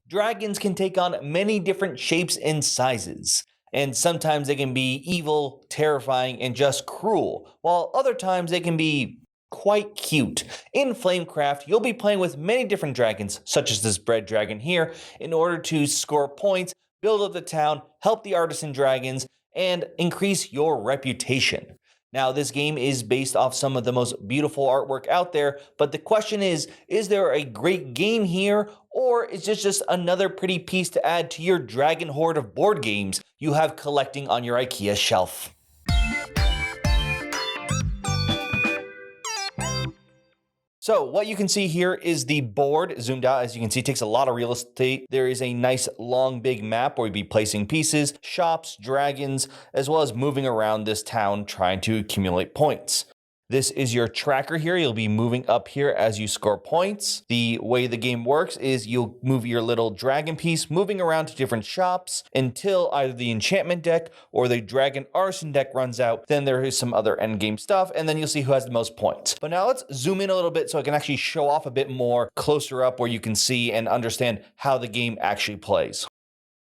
Dragons can take on many different shapes and sizes, and sometimes they can be evil, terrifying, and just cruel, while other times they can be quite cute. In Flamecraft, you'll be playing with many different dragons, such as this bread dragon here, in order to score points, build up the town, help the artisan dragons, and increase your reputation. Now, this game is based off some of the most beautiful artwork out there, but the question is there a great game here, or is this just another pretty piece to add to your dragon hoard of board games you have collecting on your IKEA shelf? So what you can see here is the board zoomed out. As you can see, it takes a lot of real estate. There is a nice long big map where you'll be placing pieces, shops, dragons, as well as moving around this town trying to accumulate points. This is your tracker here. You'll be moving up here as you score points. The way the game works is you'll move your little dragon piece, moving around to different shops until either the enchantment deck or the dragon artisan deck runs out. Then there is some other end game stuff, and then you'll see who has the most points. But now let's zoom in a little bit so I can actually show off a bit more closer up where you can see and understand how the game actually plays.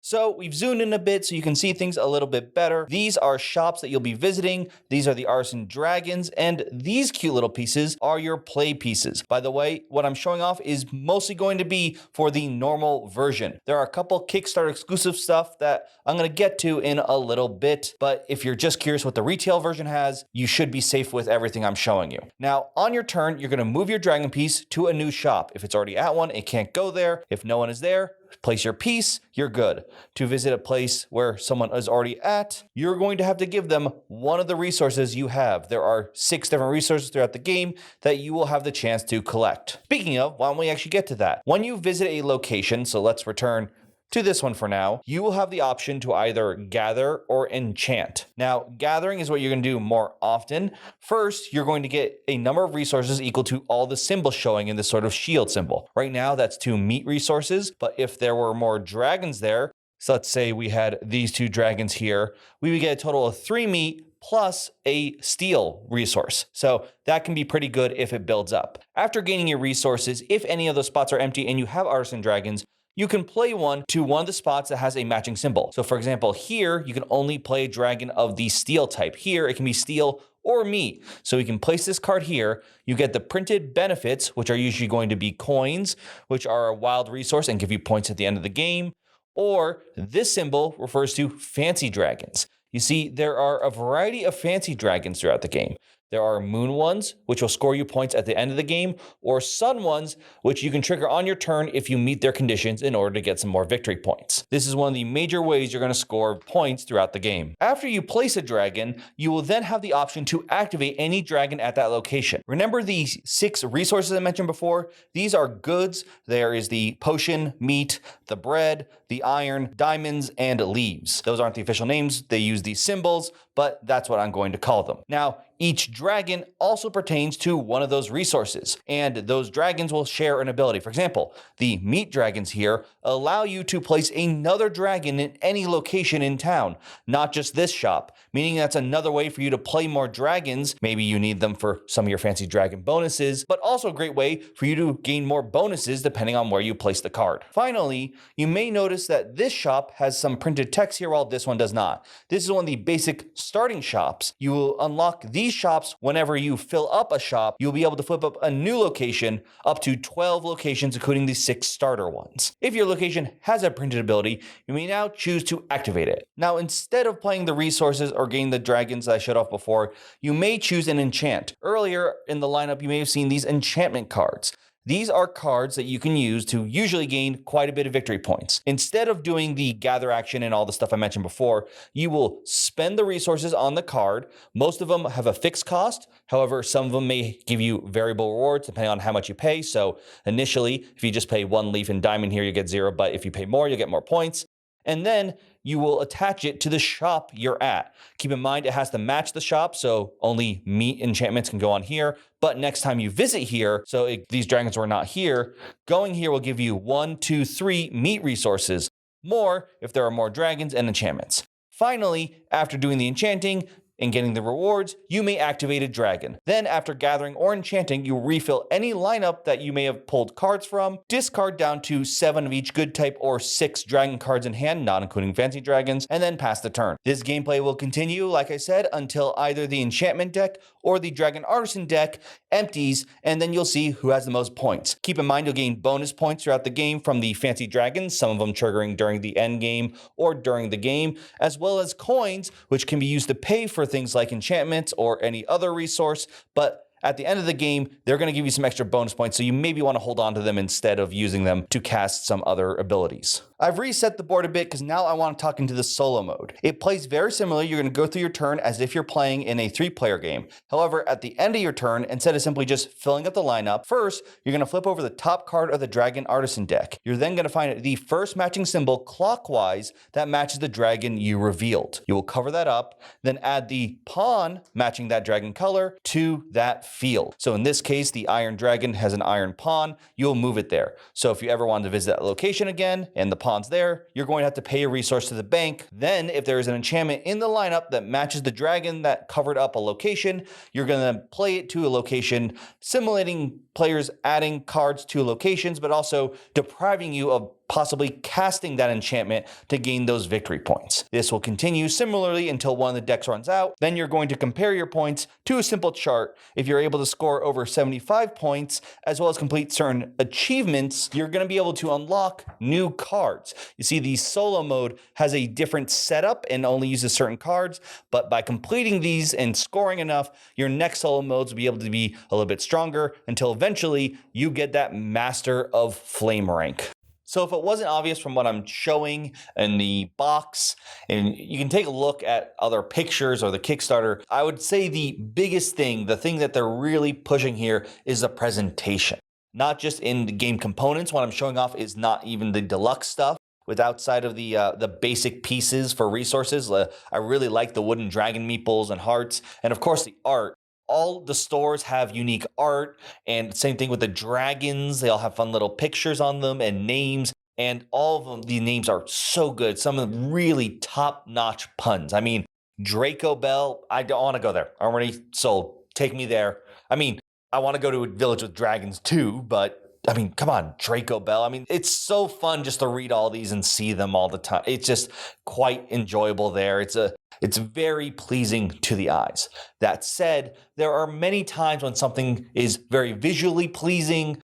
So we've zoomed in a bit so you can see things a little bit better. These are shops that you'll be visiting. These are the artisan dragons, and these cute little pieces are your play pieces. By the way, what I'm showing off is mostly going to be for the normal version. There are a couple Kickstarter exclusive stuff that I'm going to get to in a little bit, but if you're just curious what the retail version has, you should be safe with everything I'm showing you. Now, on your turn, you're going to move your dragon piece to a new shop. If it's already at one, it can't go there. If no one is there, place your piece, you're good. To visit a place where someone is already at, you're going to have to give them one of the resources you have. There are 6 different resources throughout the game that you will have the chance to collect. Speaking of, why don't we actually get to that? When you visit a location, so let's return to this one for now, you will have the option to either gather or enchant. Now, gathering is what you're going to do more often. First, you're going to get a number of resources equal to all the symbols showing in this sort of shield symbol. Right now, that's 2 meat resources, but if there were more dragons there, so let's say we had these 2 dragons here, we would get a total of 3 meat plus a steel resource. So that can be pretty good if it builds up. After gaining your resources, if any of those spots are empty and you have artisan dragons, you can play one to one of the spots that has a matching symbol. So for example, here, you can only play a dragon of the steel type. Here, it can be steel or meat. So we can place this card here. You get the printed benefits, which are usually going to be coins, which are a wild resource and give you points at the end of the game. Or this symbol refers to fancy dragons. You see, there are a variety of fancy dragons throughout the game. There are moon ones, which will score you points at the end of the game, or sun ones, which you can trigger on your turn if you meet their conditions in order to get some more victory points. This is one of the major ways you're going to score points throughout the game. After you place a dragon, you will then have the option to activate any dragon at that location. Remember the 6 resources I mentioned before? These are goods. There is the potion, meat, the bread, the iron, diamonds, and leaves. Those aren't the official names. They use these symbols, but that's what I'm going to call them. Now, each dragon also pertains to one of those resources, and those dragons will share an ability. For example, the meat dragons here allow you to place another dragon in any location in town, not just this shop, meaning that's another way for you to play more dragons. Maybe you need them for some of your fancy dragon bonuses, but also a great way for you to gain more bonuses depending on where you place the card. Finally, you may notice that this shop has some printed text here while this one does not. This is one of the basic starting shops. You will unlock these shops whenever you fill up a shop. You'll be able to flip up a new location up to 12 locations, including the 6 starter ones. If your location has a printed ability, you may now choose to activate it. Now, instead of playing the resources or getting the dragons that I showed off before, you may choose an enchant. Earlier in the lineup, you may have seen these enchantment cards. These are cards that you can use to usually gain quite a bit of victory points. Instead of doing the gather action and all the stuff I mentioned before, you will spend the resources on the card. Most of them have a fixed cost. However, some of them may give you variable rewards depending on how much you pay. So initially, if you just pay 1 leaf and diamond here, you get 0. But if you pay more, you'll get more points. And then you will attach it to the shop you're at. Keep in mind, it has to match the shop, so only meat enchantments can go on here. But next time you visit here, so if these dragons were not here, going here will give you 1, 2, 3 meat resources. More if there are more dragons and enchantments. Finally, after doing the enchanting, and getting the rewards, you may activate a dragon. Then after gathering or enchanting, you refill any lineup that you may have pulled cards from, discard down to 7 of each good type or 6 dragon cards in hand, not including fancy dragons, and then pass the turn. This gameplay will continue, like I said, until either the enchantment deck or the dragon artisan deck empties, and then you'll see who has the most points. Keep in mind you'll gain bonus points throughout the game from the fancy dragons, some of them triggering during the end game or during the game, as well as coins, which can be used to pay for things like enchantments or any other resource, but at the end of the game, they're going to give you some extra bonus points, so you maybe want to hold on to them instead of using them to cast some other abilities. I've reset the board a bit because now I want to talk into the solo mode. It plays very similarly. You're going to go through your turn as if you're playing in a 3-player game. However, at the end of your turn, instead of simply just filling up the lineup, first, you're going to flip over the top card of the Dragon Artisan deck. You're then going to find the first matching symbol clockwise that matches the dragon you revealed. You will cover that up, then add the pawn matching that dragon color to that field. So in this case, the Iron Dragon has an iron pawn. You'll move it there. So if you ever wanted to visit that location again and the pawn's there, you're going to have to pay a resource to the bank. Then if there is an enchantment in the lineup that matches the dragon that covered up a location, you're going to play it to a location, simulating players adding cards to locations, but also depriving you of possibly casting that enchantment to gain those victory points. This will continue similarly until one of the decks runs out. Then you're going to compare your points to a simple chart. If you're able to score over 75 points, as well as complete certain achievements, you're going to be able to unlock new cards. You see, the solo mode has a different setup and only uses certain cards, but by completing these and scoring enough, your next solo modes will be able to be a little bit stronger until eventually you get that Master of Flame rank. So if it wasn't obvious from what I'm showing in the box, and you can take a look at other pictures or the Kickstarter, I would say the biggest thing, the thing that they're really pushing here is the presentation. Not just in the game components. What I'm showing off is not even the deluxe stuff. With outside of the basic pieces for resources, I really like the wooden dragon meeples and hearts, and of course the art. All the stores have unique art, and same thing with the dragons. They all have fun little pictures on them and names, and all of them, the names are so good. Some of them really top-notch puns. I mean, Draco Bell, I don't want to go there. I'm already sold. Take me there. I mean, I want to go to a village with dragons too, but I mean, come on, Draco Bell. I mean, it's so fun just to read all these and see them all the time. It's just quite enjoyable there. It's very pleasing to the eyes. That said, there are many times when something is very visually pleasing,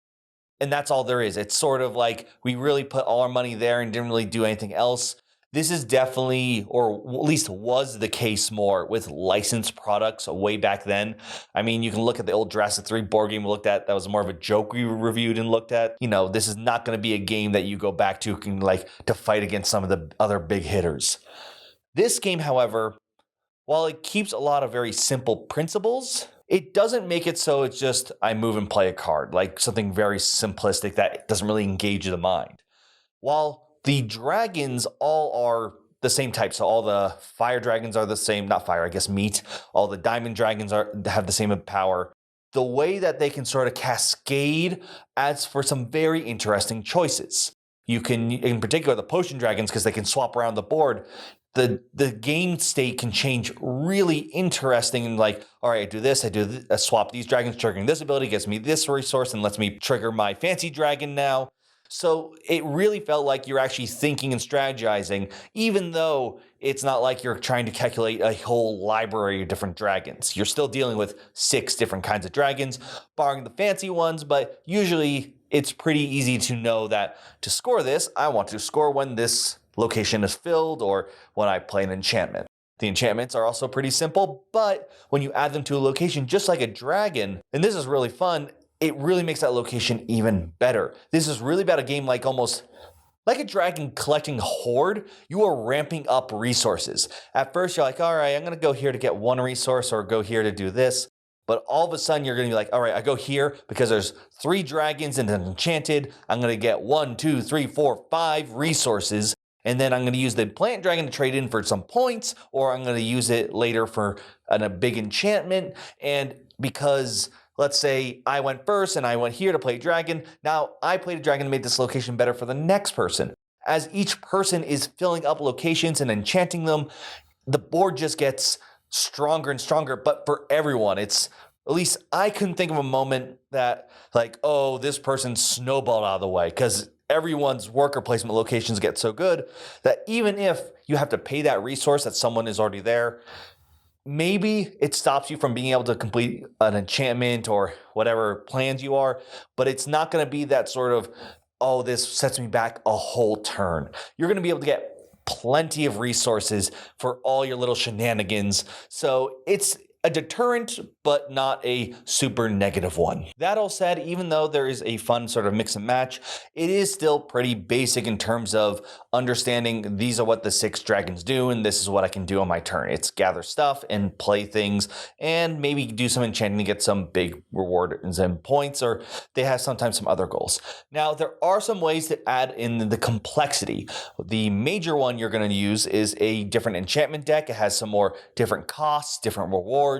and that's all there is. It's sort of like we really put all our money there and didn't really do anything else. This is definitely, or at least was the case more with licensed products way back then. I mean, you can look at the old Jurassic 3 board game we looked at. That was more of a joke we reviewed and looked at. You know, this is not going to be a game that you go back to to fight against some of the other big hitters. This game, however, while it keeps a lot of very simple principles, it doesn't make it so it's just I move and play a card, like something very simplistic that doesn't really engage the mind. While the dragons all are the same type, so all the fire dragons are the same, not fire, I guess meat. All the diamond dragons have the same power. The way that they can sort of cascade adds for some very interesting choices. You can, in particular, the potion dragons, because they can swap around the board. The game state can change really interesting and like, all right, I do this, I swap these dragons, triggering this ability, gets me this resource and lets me trigger my fancy dragon now. So it really felt like you're actually thinking and strategizing, even though it's not like you're trying to calculate a whole library of different dragons. You're still dealing with 6 different kinds of dragons, barring the fancy ones, but usually it's pretty easy to know that to score this, I want to score when this location is filled or when I play an enchantment. The enchantments are also pretty simple, but when you add them to a location just like a dragon, and this is really fun, it really makes that location even better. This is really about a game like almost like a dragon collecting Hoard. You are ramping up resources. At first you're like, all right, I'm going to go here to get 1 resource or go here to do this. But all of a sudden you're going to be like, all right, I go here because there's 3 dragons and an enchanted. I'm going to get 1, 2, 3, 4, 5 resources. And then I'm going to use the plant dragon to trade in for some points, or I'm going to use it later for a big enchantment. And because let's say I went first and I went here to play dragon. Now I played a dragon and made this location better for the next person. As each person is filling up locations and enchanting them, the board just gets stronger and stronger, but for everyone. It's at least I couldn't think of a moment that like, oh, this person snowballed out of the way, because everyone's worker placement locations get so good that even if you have to pay that resource that someone is already there, maybe it stops you from being able to complete an enchantment or whatever plans you are, but it's not going to be that sort of, oh, this sets me back a whole turn. You're going to be able to get plenty of resources for all your little shenanigans. So it's a deterrent, but not a super negative one. That all said, even though there is a fun sort of mix and match, it is still pretty basic in terms of understanding these are what the 6 dragons do, and this is what I can do on my turn. It's gather stuff and play things, and maybe do some enchanting to get some big rewards and points, or they have sometimes some other goals. Now, there are some ways to add in the complexity. The major one you're going to use is a different enchantment deck. It has some more different costs, different rewards.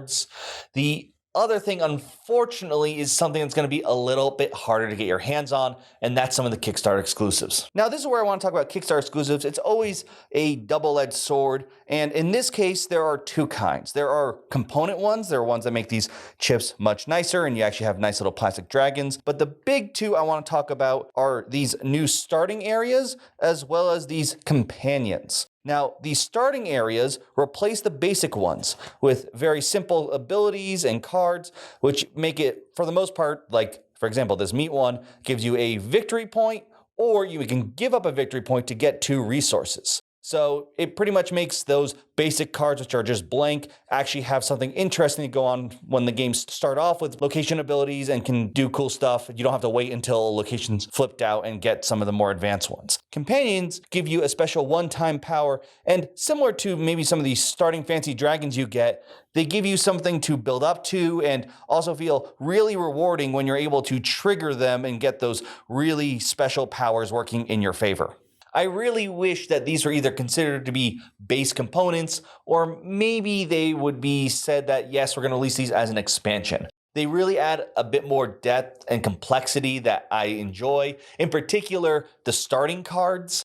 The other thing, unfortunately, is something that's going to be a little bit harder to get your hands on, and that's some of the Kickstarter exclusives. Now, this is where I want to talk about Kickstarter exclusives. It's always a double-edged sword, and in this case, there are 2 kinds. There are component ones. There are ones that make these chips much nicer, and you actually have nice little plastic dragons. But the big 2 I want to talk about are these new starting areas, as well as these companions. Now, these starting areas replace the basic ones with very simple abilities and cards, which make it, for the most part, like, for example, this meat one gives you a victory point, or you can give up a victory point to get 2 resources. So it pretty much makes those basic cards, which are just blank, actually have something interesting to go on when the games start off with location abilities and can do cool stuff. You don't have to wait until a location's flipped out and get some of the more advanced ones. Companions give you a special one-time power, and similar to maybe some of these starting fancy dragons you get, they give you something to build up to and also feel really rewarding when you're able to trigger them and get those really special powers working in your favor. I really wish that these were either considered to be base components, or maybe they would be said that, yes, we're going to release these as an expansion. They really add a bit more depth and complexity that I enjoy. In particular, the starting cards.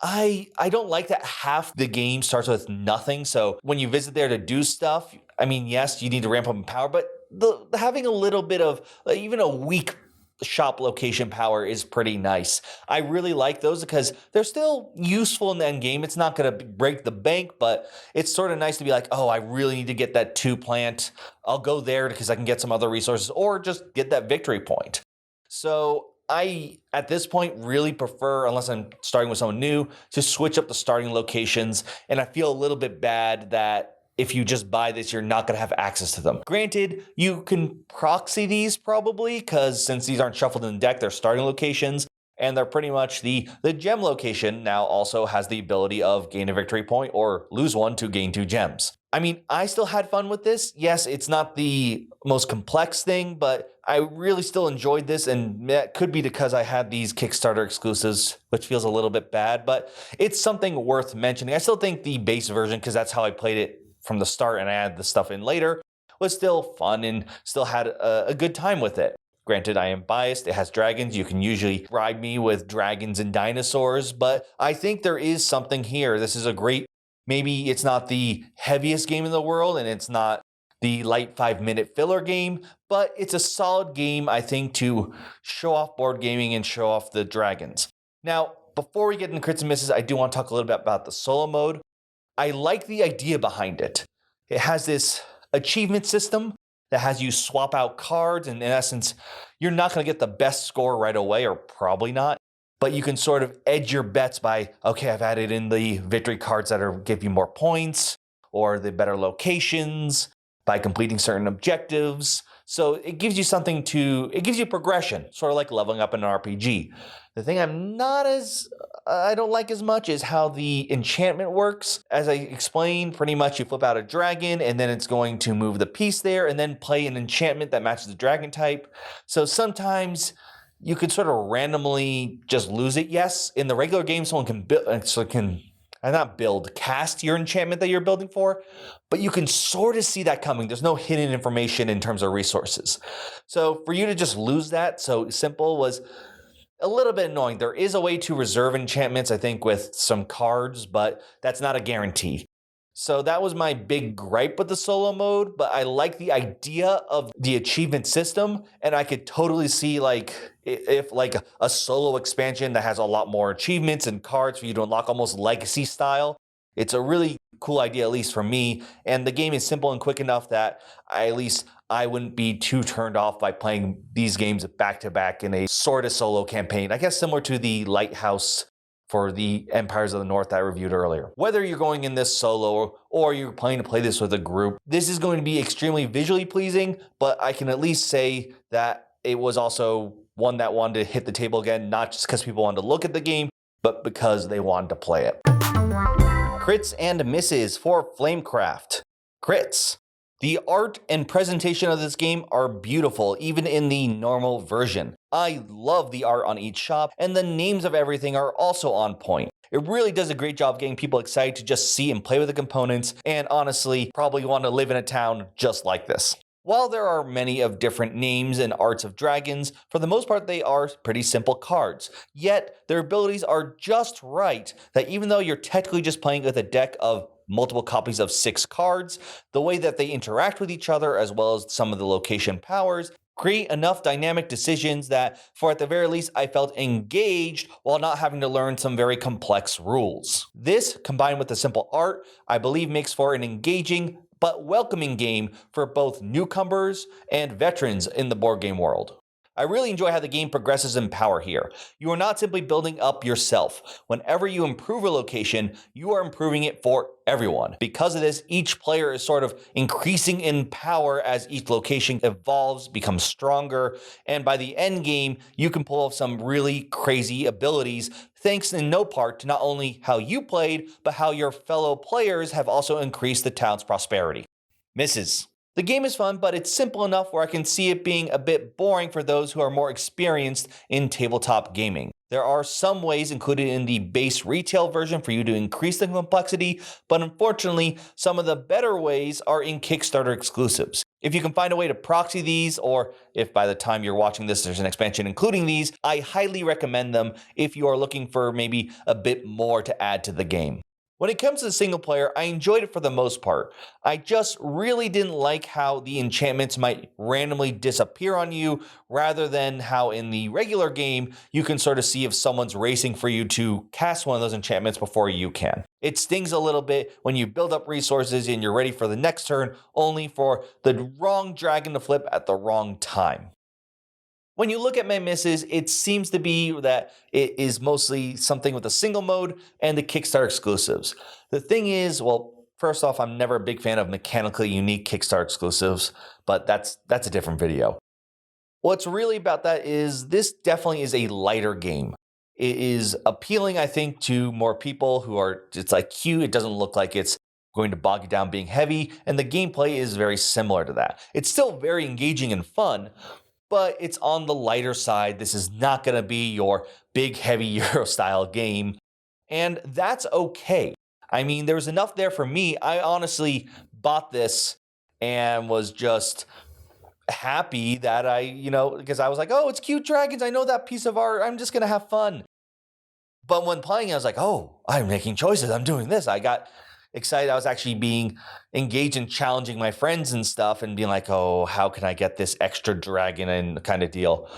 I don't like that half the game starts with nothing. So when you visit there to do stuff, I mean, yes, you need to ramp up in power, but having a little bit of even a weak shop location power is pretty nice. I really like those because they're still useful in the end game. It's not going to break the bank, but it's sort of nice to be like, oh, I really need to get that 2 plant. I'll go there because I can get some other resources, or just get that victory point. So I, at this point, really prefer, unless I'm starting with someone new, to switch up the starting locations. And I feel a little bit bad that if you just buy this, you're not going to have access to them. Granted, you can proxy these probably, because since these aren't shuffled in the deck, they're starting locations, and they're pretty much the gem location now also has the ability of gain a victory point or lose one to gain 2 gems. I mean, I still had fun with this. Yes, it's not the most complex thing, but I really still enjoyed this, and that could be because I had these Kickstarter exclusives, which feels a little bit bad, but it's something worth mentioning. I still think the base version, because that's how I played it from the start and I added the stuff in later, was still fun and still had a good time with it. Granted, I am biased. It has dragons. You can usually ride me with dragons and dinosaurs, but I think there is something here. This is a great, maybe it's not the heaviest game in the world and it's not the light 5-minute filler game, but it's a solid game, I think, to show off board gaming and show off the dragons. Now, before we get into crits and misses, I do want to talk a little bit about the solo mode. I like the idea behind it. It has this achievement system that has you swap out cards, and in essence, you're not going to get the best score right away, or probably not, but you can sort of edge your bets by, okay, I've added in the victory cards that give you more points, or the better locations, by completing certain objectives. So it gives you something it gives you progression, sort of like leveling up in an RPG. The thing I don't like as much is how the enchantment works. As I explained, pretty much you flip out a dragon and then it's going to move the piece there and then play an enchantment that matches the dragon type. So sometimes you could sort of randomly just lose it. Yes, in the regular game, someone can cast your enchantment that you're building for, but you can sort of see that coming. There's no hidden information in terms of resources. So for you to just lose that so simple was a little bit annoying. There is a way to reserve enchantments, I think, with some cards, but that's not a guarantee. So that was my big gripe with the solo mode, but I like the idea of the achievement system, and I could totally see like if like a solo expansion that has a lot more achievements and cards for you to unlock, almost legacy style. It's a really cool idea, at least for me, and the game is simple and quick enough that I wouldn't be too turned off by playing these games back to back in a sort of solo campaign. I guess similar to the Lighthouse for the Empires of the North that I reviewed earlier. Whether you're going in this solo or you're planning to play this with a group, this is going to be extremely visually pleasing, but I can at least say that it was also one that wanted to hit the table again, not just because people wanted to look at the game, but because they wanted to play it. Crits and misses for Flamecraft. Crits. The art and presentation of this game are beautiful, even in the normal version. I love the art on each shop, and the names of everything are also on point. It really does a great job getting people excited to just see and play with the components, and honestly, probably want to live in a town just like this. While there are many of different names and arts of dragons, for the most part they are pretty simple cards. Yet, their abilities are just right that even though you're technically just playing with a deck of multiple copies of 6 cards, the way that they interact with each other as well as some of the location powers create enough dynamic decisions that, for at the very least, I felt engaged while not having to learn some very complex rules. This, combined with the simple art, I believe makes for an engaging but welcoming game for both newcomers and veterans in the board game world. I really enjoy how the game progresses in power here. You are not simply building up yourself. Whenever you improve a location, you are improving it for everyone. Because of this, each player is sort of increasing in power as each location evolves, becomes stronger, and by the end game, you can pull off some really crazy abilities thanks in no part to not only how you played, but how your fellow players have also increased the town's prosperity. Misses. The game is fun, but it's simple enough where I can see it being a bit boring for those who are more experienced in tabletop gaming. There are some ways included in the base retail version for you to increase the complexity, but unfortunately, some of the better ways are in Kickstarter exclusives. If you can find a way to proxy these, or if by the time you're watching this there's an expansion including these, I highly recommend them if you are looking for maybe a bit more to add to the game. When it comes to the single player, I enjoyed it for the most part. I just really didn't like how the enchantments might randomly disappear on you, rather than how in the regular game, you can sort of see if someone's racing for you to cast one of those enchantments before you can. It stings a little bit when you build up resources and you're ready for the next turn, only for the wrong dragon to flip at the wrong time. When you look at my misses, it seems to be that it is mostly something with the single mode and the Kickstarter exclusives. The thing is, well, first off, I'm never a big fan of mechanically unique Kickstarter exclusives, but that's a different video. What's really about that is this definitely is a lighter game. It is appealing, I think, to more people who are, it's like cute, it doesn't look like it's going to bog you down being heavy, and the gameplay is very similar to that. It's still very engaging and fun, but it's on the lighter side. This is not going to be your big, heavy Euro style game, and that's okay. I mean, there's enough there for me. I honestly bought this and was just happy that because I was like, oh, it's cute dragons. I know that piece of art. I'm just going to have fun. But when playing, I was like, oh, I'm making choices. I'm doing this. I got excited. I was actually being engaged in challenging my friends and stuff and being like, oh, how can I get this extra dragon and kind of deal.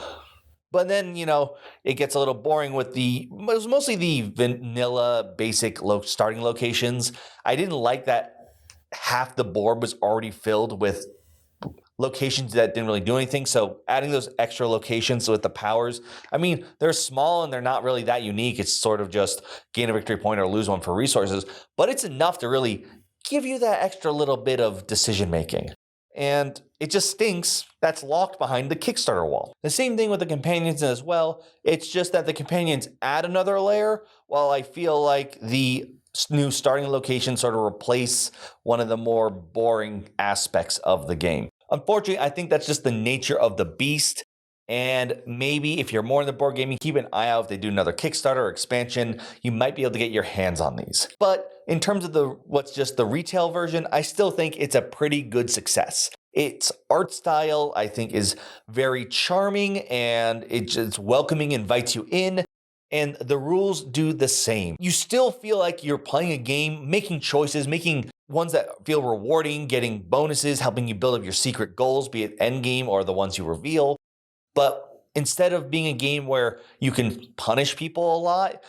But then, it gets a little boring with it was mostly the vanilla basic starting locations. I didn't like that half the board was already filled with locations that didn't really do anything. So adding those extra locations with the powers, I mean, they're small and they're not really that unique. It's sort of just gain a victory point or lose one for resources, but it's enough to really give you that extra little bit of decision making. And it just stinks that's locked behind the Kickstarter wall. The same thing with the companions as well. It's just that the companions add another layer, while I feel like the new starting location sort of replace one of the more boring aspects of the game. Unfortunately, I think that's just the nature of the beast. And maybe if you're more in the board gaming, keep an eye out if they do another Kickstarter or expansion, you might be able to get your hands on these. But in terms of what's just the retail version, I still think it's a pretty good success. Its art style, I think, is very charming and it's welcoming, invites you in. and the rules do the same. You still feel like you're playing a game, making choices, making ones that feel rewarding, getting bonuses, helping you build up your secret goals, be it end game or the ones you reveal. But instead of being a game where you can punish people a lot,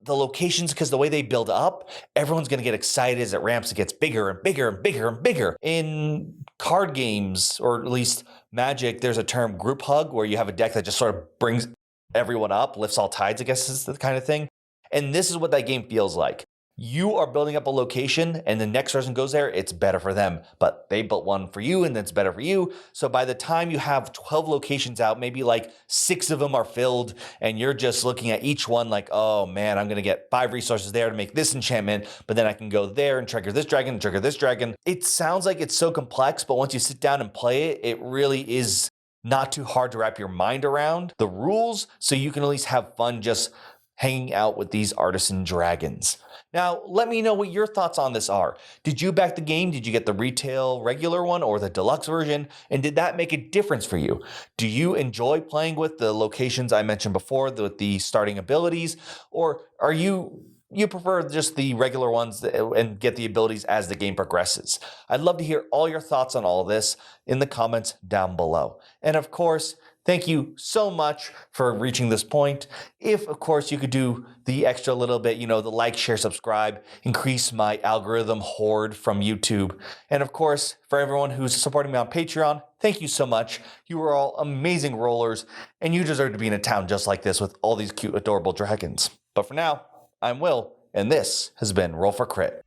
the locations, because the way they build up, everyone's going to get excited as it ramps. It gets bigger and bigger and bigger and bigger. In card games, or at least Magic, there's a term group hug, where you have a deck that just sort of brings everyone up, lifts all tides, I guess is the kind of thing. And this is what that game feels like. You are building up a location, and the next person goes there, it's better for them. But they built one for you, and it's better for you. So by the time you have 12 locations out, maybe like 6 of them are filled, and you're just looking at each one like, oh man, I'm going to get 5 resources there to make this enchantment, but then I can go there and trigger this dragon and trigger this dragon. It sounds like it's so complex, but once you sit down and play it, it really is not too hard to wrap your mind around the rules, so you can at least have fun just hanging out with these artisan dragons. Now, let me know what your thoughts on this are. Did you back the game? Did you get the retail regular one or the deluxe version? And did that make a difference for you? Do you enjoy playing with the locations I mentioned before, with the starting abilities? Or are you prefer just the regular ones and get the abilities as the game progresses? I'd love to hear all your thoughts on all of this in the comments down below. And of course, thank you so much for reaching this point. If, of course, you could do the extra little bit, the like, share, subscribe, increase my algorithm Hoard from YouTube. And of course, for everyone who's supporting me on Patreon, thank you so much. You are all amazing rollers, and you deserve to be in a town just like this with all these cute, adorable dragons. But for now, I'm Will, and this has been Roll for Crit.